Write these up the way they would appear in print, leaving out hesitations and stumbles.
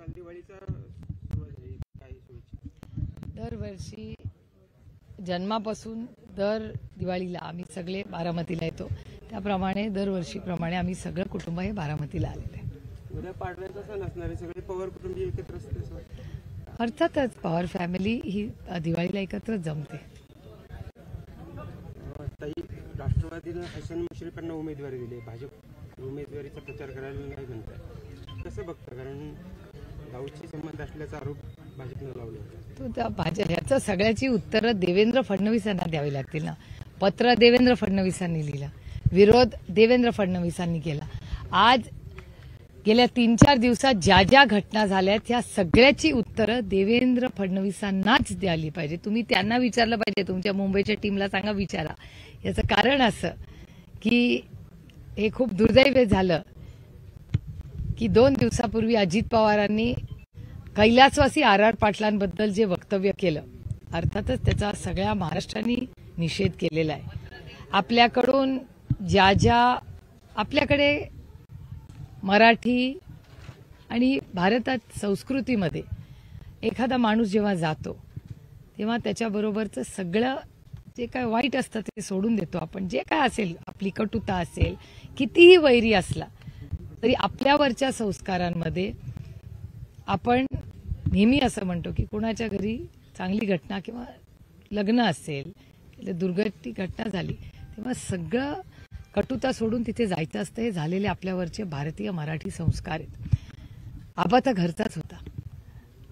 सांगाल दिवाळीचा काय शुभेच्छा? दरवर्षी जन्मापासून दर दिवाळीला आम्ही सगळे बारामतीला येतो. त्याप्रमाणे दरवर्षीप्रमाणे आम्ही सगळं कुटुंब हे बारामतीला आलेलं आहे. उद्या पाडव्याचा सण असणारे सगळे पवार कुटुंबीय एकत्र असते. अर्थातच पवार फॅमिली ही दिवाळीला एकत्रच जमते. ताई, राष्ट्रवादीनं हसन मुश्रीफांना उमेदवारी दिली. भाजप उमेदवारीचा प्रचार करायला नाही म्हणतात, कसं बघतं? कारण गावची संबंध असल्याचा आरोप भाजपनं लावला. तो त्या भाजप ह्याचं सगळ्याची उत्तरं देवेंद्र फडणवीसांना द्यावी लागतील ना. पत्र देवेंद्र फडणवीसांनी लिहिलं, विरोध देवेंद्र फडणवीसांनी केला. आज गेल्या 3-4 दिवसात ज्या ज्या घटना झाल्या त्या सगळ्याची उत्तरं देवेंद्र फडणवीसांनाच द्यायला पाहिजे. तुम्ही त्यांना विचारलं पाहिजे, तुमच्या मुंबईच्या टीमला सांगा विचारा. याचं कारण असं की हे खूप दुर्दैवी झालं की 2 दिवसापूर्वी अजित पवारांनी कैलासवासी आर पाटलांबद्दल जे वक्तव्य केलं, अर्थातच त्याचा सगळ्या महाराष्ट्राने निषेध केलेला आहे. आपल्याकडून आपल्याकडे मराठी आणि भारतात संस्कृतीमध्ये एखादा माणूस जेव्हा जातो तेव्हा त्याच्याबरोबरचं सगळं जे काय वाईट असतं ते सोडून देतो आपण. जे काय असेल, आपली कटुता असेल, कितीही वैरी असला तरी आपल्यावरच्या संस्कारांमध्ये आपण नेहमी असं म्हणतो की कुणाच्या घरी चांगली घटना किंवा लग्न असेल, दुर्घटना घटना झाली तेव्हा सगळं कटुता सोडून तिथे जायचं असतं. हे झालेले आपल्यावरचे भारतीय मराठी संस्कार आहेत. आबा तर घरचाच होता,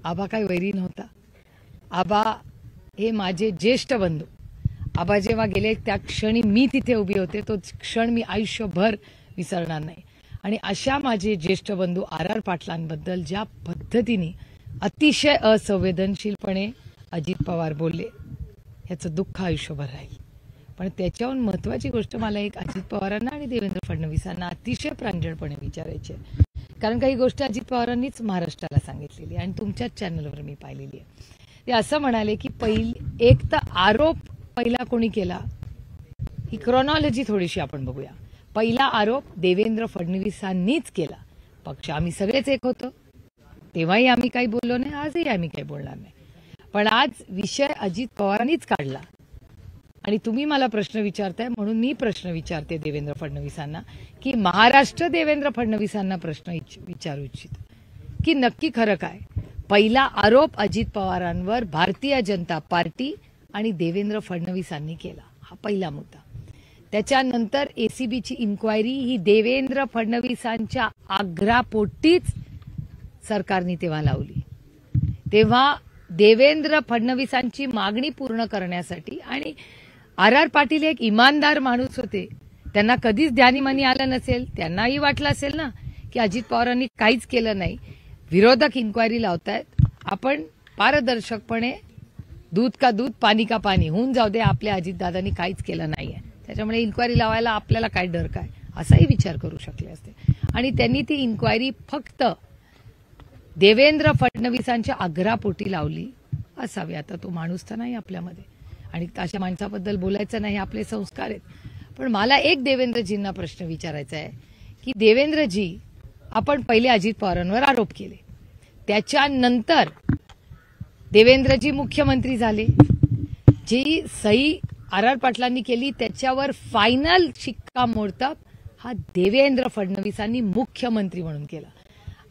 आबा काही वैरी नव्हता. आबा हे माझे ज्येष्ठ बंधू. आबा जेव्हा गेले त्या क्षणी मी तिथे उभी होते, तो क्षण मी आयुष्यभर विसरणार नाही. आणि अशा माझे ज्येष्ठ बंधू आर पाटलांबद्दल ज्या पद्धतीने अतिशय असंवेदनशीलपणे अजित पवार बोलले, याचं दुःख आयुष्यभर राहील. पण त्याच्याहून महत्वाची गोष्ट मला एक अजित पवारांना आणि देवेंद्र फडणवीसांना अतिशय प्रांजळपणे विचारायची आहे. कारण काही गोष्टी अजित पवारांनीच महाराष्ट्राला सांगितलेली आणि तुमच्याच चॅनलवर मी पाहिलेली आहे. ते असं म्हणाले की एक तर आरोप पहिला कोणी केला, ही क्रोनॉलॉजी थोडीशी आपण बघूया. पहिला आरोप देवेंद्र फडणवीसांनीच केला. पक्ष आम्ही सगळेच एक होतो, तेव्हाही आम्ही काही बोललो नाही, आजही आम्ही काही बोलणार नाही. पण आज विषय अजित पवारांनीच काढला आणि तुम्ही मला प्रश्न विचारताय म्हणून मी प्रश्न विचारते देवेंद्र फडणवीसांना की महाराष्ट्र देवेंद्र फडणवीसांना प्रश्न विचारू इच्छित की नक्की खरं काय. पहिला आरोप अजित पवारांवर भारतीय जनता पार्टी आणि देवेंद्र फडणवीसांनी केला, हा पहिला मुद्दा. त्याच्यानंतर एसीबीची इन्क्वायरी ही देवेंद्र फडणवीसांच्या आग्रहापोटीच सरकारने तेव्हा लावली. तेव्हा देवेंद्र फडणवीसांची मागणी पूर्ण करण्यासाठी, आणि आर पाटील एक इमानदार माणूस होते, त्यांना कधीच ध्यानीमानी आलं नसेल, त्यांनाही वाटलं असेल ना की अजित पवारांनी काहीच केलं नाही, विरोधक इन्क्वायरी लावतायत, आपण पारदर्शकपणे दूध का दूध पाणी का पाणी होऊन जाऊ दे, आपल्या अजितदादांनी काहीच केलं नाहीये, त्याच्यामुळे इन्क्वायरी लावायला आपल्याला काय डर काय, असाही विचार करू शकले असते. आणि त्यांनी ती इन्क्वायरी फक्त देवेंद्र फडणवीसांच्या आग्रहापोटी लावली असावी. आता तो माणूस तर नाही आपल्यामध्ये आणि अशा माणसाबद्दल बोलायचं नाही, आपले संस्कार आहेत. पण मला एक देवेंद्रजींना प्रश्न विचारायचा आहे की देवेंद्रजी, आपण पहिले अजित पवारांवर आरोप केले, त्याच्यानंतर देवेंद्रजी मुख्यमंत्री झाले, जी सही आर पाटलांनी केली त्याच्यावर फायनल शिक्कामोर्तब हा देवेंद्र फडणवीसांनी मुख्यमंत्री म्हणून केला.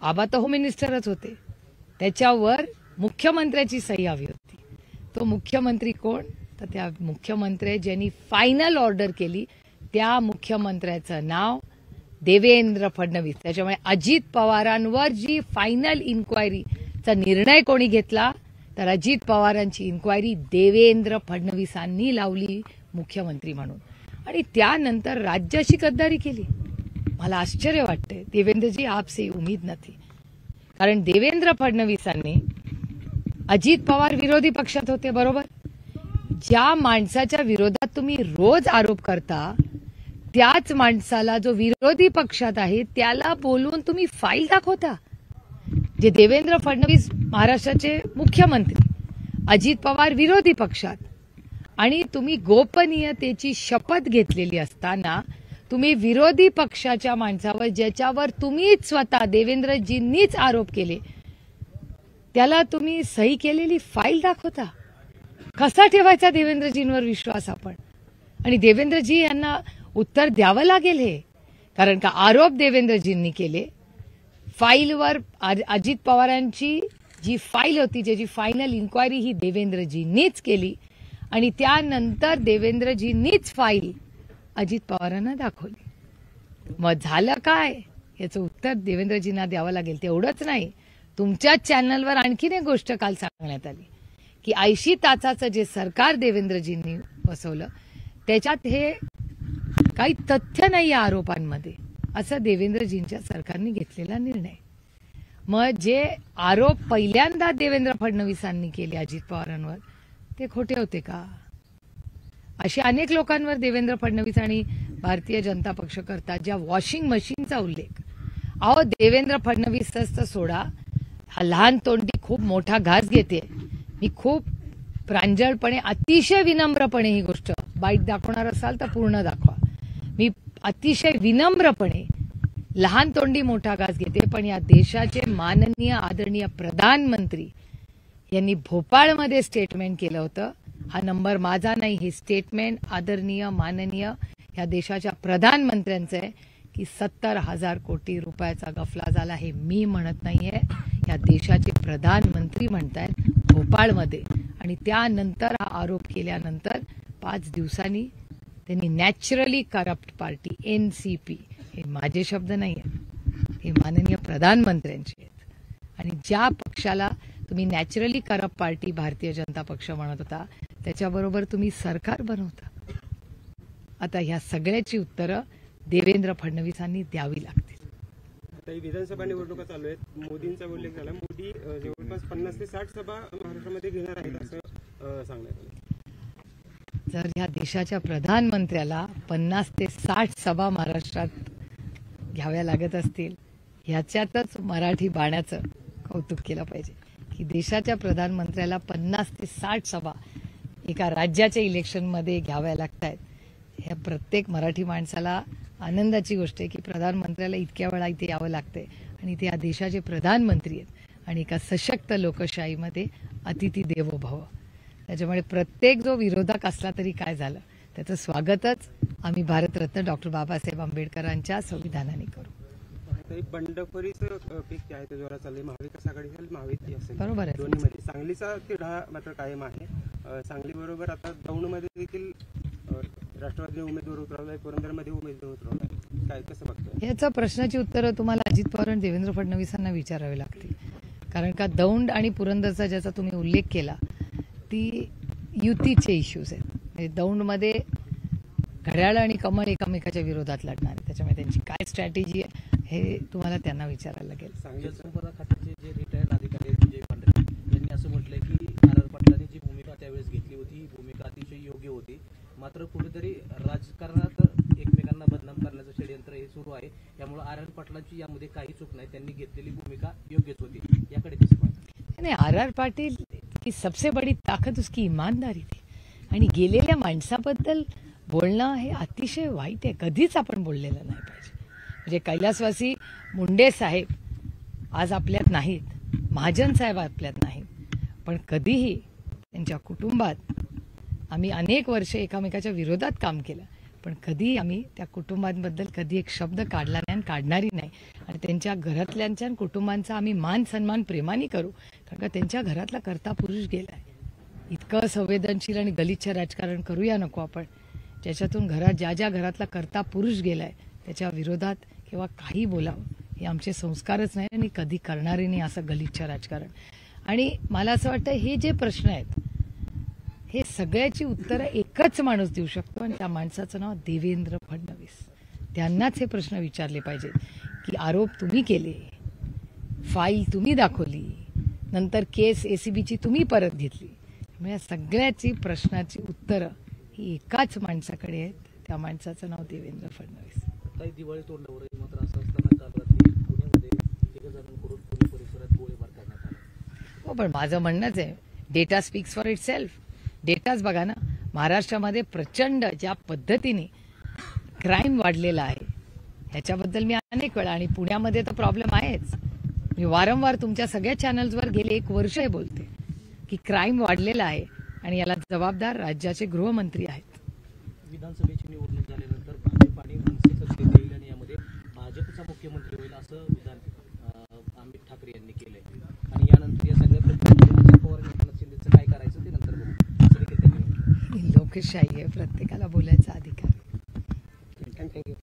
आबा तर होम मिनिस्टरच होते, त्याच्यावर मुख्यमंत्र्याची सही हवी होती. तो मुख्यमंत्री कोण, तर त्या मुख्यमंत्री ज्यांनी फायनल ऑर्डर केली त्या मुख्यमंत्र्याचं नाव देवेंद्र फडणवीस. त्याच्यामुळे अजित पवारांवर जी फायनल इन्क्वायरीचा निर्णय कोणी घेतला तर अजित पवारांची इन्क्वायरी देवेंद्र फडणवीसांनी लावली मुख्यमंत्री म्हणून. आणि त्यानंतर राज्याशी गद्दारी केली. मला आश्चर्य वाटते देवेंद्रजी, आपसे उम्मीद न थी. कारण देवेंद्र फडणवीसांनी, अजित पवार विरोधी पक्षात होते बरोबर, ज्या माणसाच्या विरोधात तुम्ही रोज आरोप करता त्याच माणसाला जो विरोधी पक्षात आहे त्याला बोलवून तुम्ही फाईल दाखवता. जे देवेंद्र फडणवीस महाराष्ट्राचे मुख्यमंत्री, अजित पवार विरोधी पक्षात, आणि तुम्ही गोपनीयतेची शपथ घेतलेली असताना तुम्ही विरोधी पक्षाच्या माणसावर, ज्याच्यावर तुम्हीच स्वतः देवेंद्रजींनीच आरोप केले त्याला तुम्ही सही केलेली फाईल दाखवता. कसा ठेवायचा देवेंद्रजींवर विश्वास आपण? आणि देवेंद्रजी यांना उत्तर द्यावं लागेल हे, कारण का आरोप देवेंद्रजींनी केले. फाईलवर अजित पवारांची जी फाईल होती, ज्याची फायनल इन्क्वायरी ही देवेंद्रजींनीच केली आणि त्यानंतर देवेंद्रजींनीच फाईल अजित पवारांना दाखवली. मग झालं काय याचं उत्तर देवेंद्रजींना द्यावं लागेल. तेवढंच नाही, तुमच्याच चॅनलवर आणखीन एक गोष्ट काल सांगण्यात आली की 80 तासाचं जे सरकार देवेंद्रजींनी बसवलं त्याच्यात हे काही तथ्य नाही या आरोपांमध्ये, असं देवेंद्रजींच्या सरकारने घेतलेला निर्णय. मग जे आरोप पहिल्यांदा देवेंद्र फडणवीसांनी केले अजित पवारांवर ते खोटे होते का? अशा अनेक लोकांवर देवेंद्र फडणवीस आणि भारतीय जनता पक्ष करतात ज्या वॉशिंग मशीनचा उल्लेख. अहो, देवेंद्र फडणवीसच सोडा, हा लहान तोंडी खूप मोठा घास घेते. मी खूप प्रांजळपणे, अतिशय विनम्रपणे ही गोष्ट बाईट दाखवणार असाल तर पूर्ण दाखवा. मी अतिशय विनम्रपणे लहान तोंडी मोठा घास घेते, पण या देशाचे माननीय आदरणीय प्रधानमंत्री यांनी भोपाळमध्ये स्टेटमेंट केलं होतं. हा नंबर माझा नाही, हे स्टेटमेंट आदरणीय माननीय या देशाच्या प्रधानमंत्र्यांचं आहे की 70,000 कोटी रुपयाचा गफला झाला. हे मी म्हणत नाहीये, या देशाचे प्रधानमंत्री म्हणतायत भोपाळमध्ये. आणि त्यानंतर हा आरोप केल्यानंतर 5 दिवसांनी त्यांनी नॅचरली करप्ट पार्टी NCP, हे माझे शब्द नाही आहेत, हे माननीय प्रधानमंत्र्यांचे आहेत. आणि ज्या पक्षाला तुम्ही naturally corrupt party Bharatiya Janata पक्ष म्हणत होता त्याच्याबरोबर तुम्ही सरकार बनवता. आता ह्या सगळ्याची उत्तरं देवेंद्र फडणवीसांनी द्यावी लागतील. आता ही विधानसभा निवडणुका चालू आहेत. मोदींचा उल्लेख झाला. मोदी जवळपास 50 ते 60 सभा महाराष्ट्रामध्ये घेणार आहेत असं सांगण्यात आलं. जर ह्या देशाच्या प्रधानमंत्र्याला 50 ते 60 सभा महाराष्ट्रात घ्याव्या लागत असतील, ह्याच्यातच मराठी बाण्याचं कौतुक केलं पाहिजे की देशाच्या प्रधानमंत्र्याला 50 ते 60 सभा एका राज्याच्या इलेक्शनमध्ये घ्याव्या लागत आहेत. ह्या प्रत्येक मराठी माणसाला आनंदाची गोष्ट आहे की प्रधानमंत्र्याला इतक्या वेळा इथे यावं लागतंय आणि ते या देशाचे प्रधानमंत्री आहेत आणि एका सशक्त लोकशाहीमध्ये अतिथी देवो भव. त्याच्यामुळे प्रत्येक जो विरोधक असला तरी काय झालं, त्याचं स्वागतच आम्ही भारतरत्न डॉक्टर बाबासाहेब आंबेडकरांच्या संविधानाने करू. बंडखोरीचं पीक जे आहे ते जोरात चाललंय. महाविकास आघाडी असेल, महायुती असेल, बरोबर आहे. दोन्हीमध्ये सांगलीचा तिढा मात्र कायम आहे. सांगलीबरोबर आता दौंडमध्ये देखील राष्ट्रवादी उमेदवार उतरवलाय, पुरंदरमध्ये उमेदवार उतरवलाय. काय कसं बघताय? याचा प्रश्नाची उत्तरं तुम्हाला अजित पवार आणि देवेंद्र फडणवीसांना विचारावी लागतील. कारण का दौंड आणि पुरंदरचा ज्याचा तुम्ही उल्लेख केला ती युतीचे इश्यूज आहेत. म्हणजे दौंडमध्ये घड्याळ आणि कमळ एकमेकाच्या विरोधात लढणार आहे. त्याच्यामुळे त्यांची काय स्ट्रॅटेजी आहे हे तुम्हाला त्यांना विचारायला लागेल. जलसंपदा खात्याचे जे रिटायर्ड अधिकारी आहेत विजय पांढरे यांनी असं म्हटलंय की आर पाटलांनी जी भूमिका त्यावेळेस घेतली होती ही भूमिका अतिशय योग्य होती. मात्र कुठेतरी राजकारणात एकमेकांना बदनाम करण्याचं षडयंत्र हे सुरू आहे. त्यामुळे आर पाटलांची यामध्ये काही चूक नाही, त्यांनी घेतलेली भूमिका योग्यच होती. याकडे कसं पाहता? नहीं, आर पाटील की सबसे बड़ी ताकद उसकी ईमानदारी थी आणि गेलेल्या माणसाबद्दल बोलणं हे अतिशय वाईट आहे. कधीच आपण बोललेलं नाही पाहिजे. म्हणजे कैलासवासी मुंडे साहेब आज आपल्यात नाहीत, महाजन साहेब आपल्यात नाहीत, पण कधीही त्यांच्या कुटुंबात आम्ही अनेक वर्ष एकामेकाच्या विरोधात काम केलं, पण कधी आम्ही त्या कुटुंबांबद्दल कधी एक शब्द काढला नाही आणि काढणारी नाही. आणि त्यांच्या घरातल्यांच्या आणि कुटुंबांचा आम्ही मान सन्मान प्रेमाने करू, कारण का त्यांच्या घरातला कर्ता पुरुष गेलाय. इतकं संवेदनशील आणि गलिच्छ राजकारण करूया नको आपण, ज्याच्यातून ज्या ज्या घरातला कर्ता पुरुष गेलाय त्याच्या विरोधात किंवा काही बोलावं हे आमचे संस्कारच नाही आणि कधी करणारे नाही असं गलिच्छ राजकारण. आणि मला असं वाटतं हे जे प्रश्न आहेत हे सगळ्याची उत्तरं एकच माणूस देऊ शकतो आणि त्या माणसाचं नाव देवेंद्र फडणवीस. त्यांनाच हे प्रश्न विचारले पाहिजेत की आरोप तुम्ही केले, फाईल तुम्ही दाखवली, नंतर केस ACBची तुम्ही परत घेतली. म्हणजे या सगळ्याची प्रश्नाची उत्तरं ही एकाच माणसाकडे आहेत, त्या माणसाचं नाव देवेंद्र फडणवीस. काही दिवाळी तोंडावर आहे, मात्र असं असताना काल रात्री पुण्यामध्ये 3 जणांकडून पुणे परिसरात गोळीबार करण्यात आला. हो, पण माझं म्हणणंच आहे data speaks for itself. डेटाच बघा ना, महाराष्ट्रामध्ये प्रचंड ज्या पद्धतीने क्राईम वाढलेला आहे ह्याच्याबद्दल मी अनेक वेळा, आणि पुण्यामध्ये तर प्रॉब्लेम आहेच, मी वारंवार तुमच्या सगळ्या चॅनल्सवर गेले 1 वर्ष हे बोलते की क्राईम वाढलेला आहे आणि याला जबाबदार राज्याचे गृहमंत्री आहेत. विधानसभेची निवडणूक झाल्यानंतर भाजप आणि मनसे सत्तेत येईल आणि यामध्ये भाजपचा मुख्यमंत्री होईल असं विधान अमित ठाकरे यांनी केलंय. आणि यानंतर या सगळ्या प्रक्रियेमध्ये अजित पवार आणि एकनाथ शिंदेचं काय करायचं ते नंतर बघू असं देखील त्यांनी म्हटलं. ही लोकशाही आहे, प्रत्येकाला बोलायचा अधिकार आहे. थँक्यू.